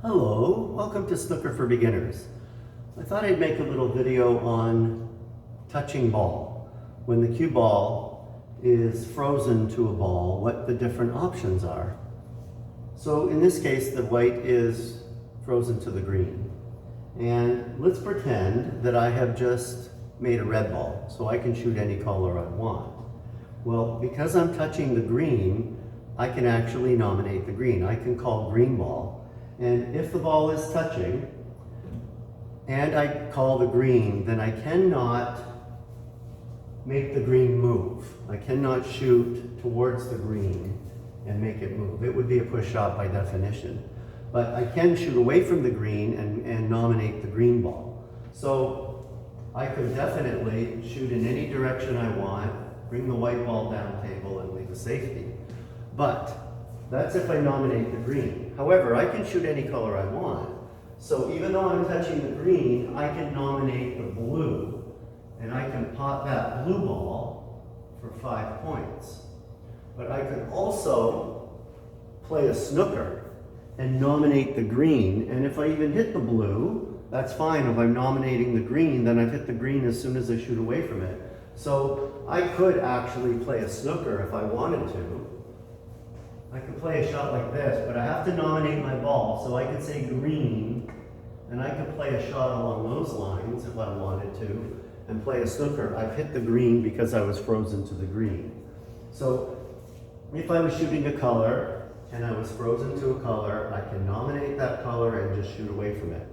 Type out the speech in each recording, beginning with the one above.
Hello, welcome to Snooker for Beginners. I thought I'd make a little video on touching ball. When the cue ball is frozen to a ball, what the different options are. So in this case, the white is frozen to the green. And let's pretend that I have just made a red ball, so I can shoot any color I want. Well, because I'm touching the green, I can actually nominate the green. I can call green ball. And if the ball is touching, and I call the green, then I cannot make the green move. I cannot shoot towards the green and make it move. It would be a push shot by definition. But I can shoot away from the green and nominate the green ball. So I could definitely shoot in any direction I want, bring the white ball down table and leave a safety. But that's if I nominate the green. However, I can shoot any color I want. So even though I'm touching the green, I can nominate the blue, and I can pot that blue ball for 5 points. But I could also play a snooker and nominate the green, and if I even hit the blue, that's fine. If I'm nominating the green, then I've hit the green as soon as I shoot away from it. So I could actually play a snooker if I wanted to. I could play a shot like this, but I have to nominate my ball, so I could say green, and I could play a shot along those lines if I wanted to, and play a snooker. I've hit the green because I was frozen to the green. So if I was shooting a color, and I was frozen to a color, I can nominate that color and just shoot away from it.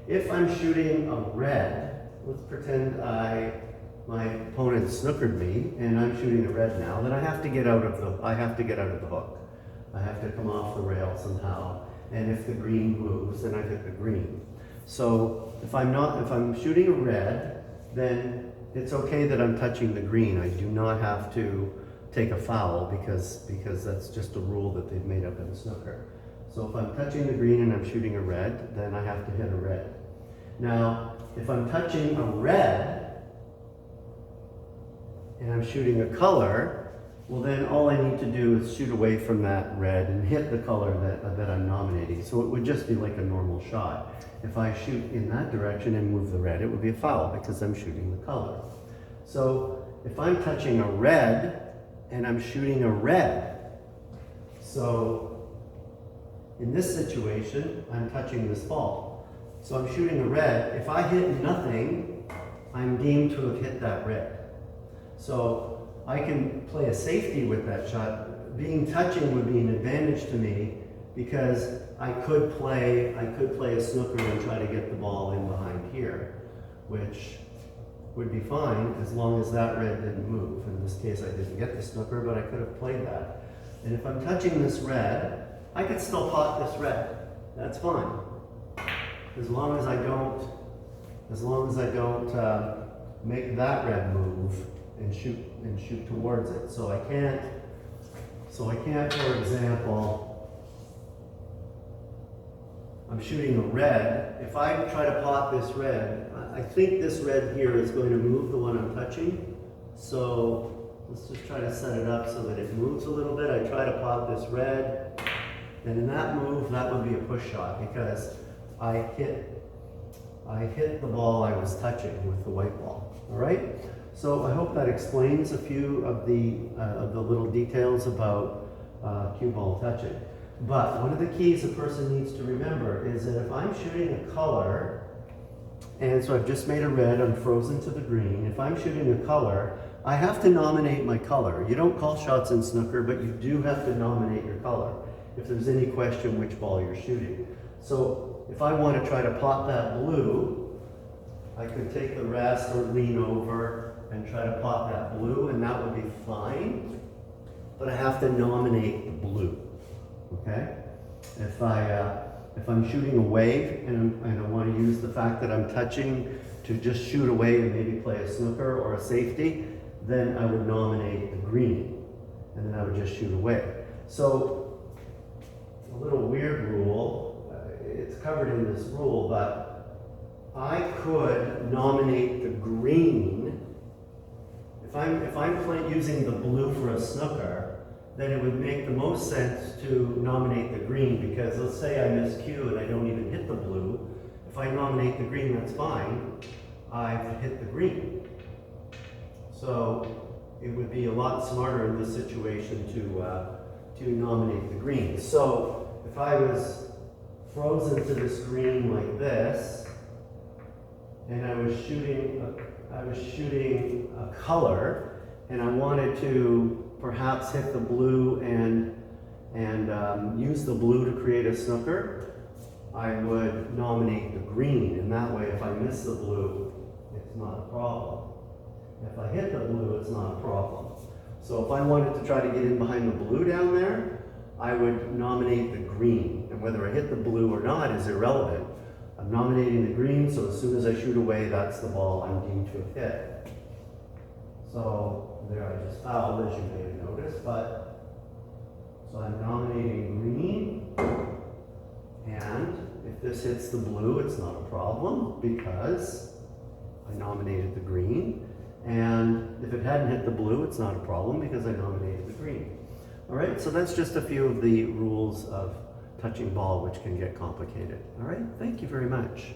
If I'm shooting a red, let's pretend my opponent snookered me, and I'm shooting a red now, then I have to get out of the hook. I have to come off the rail somehow, and if the green moves, then I hit the green. So if I'm shooting a red, then it's okay that I'm touching the green. I do not have to take a foul because that's just a rule that they've made up in snooker. So if I'm touching the green and I'm shooting a red, then I have to hit a red. Now, if I'm touching a red and I'm shooting a color, well then all I need to do is shoot away from that red and hit the color that I'm nominating. So it would just be like a normal shot. If I shoot in that direction and move the red, it would be a foul because I'm shooting the color. So if I'm touching a red and I'm shooting a red, so in this situation, I'm touching this ball. So I'm shooting a red. If I hit nothing, I'm deemed to have hit that red. So I can play a safety with that shot. Being touching would be an advantage to me because I could play a snooker and try to get the ball in behind here, which would be fine as long as that red didn't move. In this case, I didn't get the snooker, but I could have played that. And if I'm touching this red, I could still pot this red. That's fine, as long as I don't make that red move and shoot towards it. So I can't, for example, I'm shooting a red. If I try to pot this red, I think this red here is going to move the one I'm touching. So let's just try to set it up so that it moves a little bit. I try to pot this red, and in that move, that would be a push shot because I hit the ball I was touching with the white ball. All right? So I hope that explains a few of the little details about cue ball touching. But one of the keys a person needs to remember is that if I'm shooting a color, and so I've just made a red, I'm frozen to the green. If I'm shooting a color, I have to nominate my color. You don't call shots in snooker, but you do have to nominate your color if there's any question which ball you're shooting. So if I want to try to pot that blue, I could take the rest or lean over and try to pot that blue, and that would be fine. But I have to nominate the blue, okay? If I'm shooting away and I want to use the fact that I'm touching to just shoot away and maybe play a snooker or a safety, then I would nominate the green, and then I would just shoot away. So a little weird rule, it's covered in this rule, but I could nominate the green. If I'm using the blue for a snooker, then it would make the most sense to nominate the green, because let's say I miss Q and I don't even hit the blue. If I nominate the green, that's fine. I've hit the green. So it would be a lot smarter in this situation to nominate the green. So if I was frozen to this green like this, and I was shooting a color, and I wanted to perhaps hit the blue and use the blue to create a snooker, I would nominate the green, and that way if I miss the blue, it's not a problem. If I hit the blue, it's not a problem. So if I wanted to try to get in behind the blue down there, I would nominate the green, and whether I hit the blue or not is irrelevant. I'm nominating the green, so as soon as I shoot away, that's the ball I'm deemed to have hit. So there I just fouled, as you may have noticed, but so I'm nominating green, and if this hits the blue, it's not a problem because I nominated the green, and if it hadn't hit the blue, it's not a problem because I nominated the green. All right, so that's just a few of the rules of touching ball, which can get complicated. All right, thank you very much.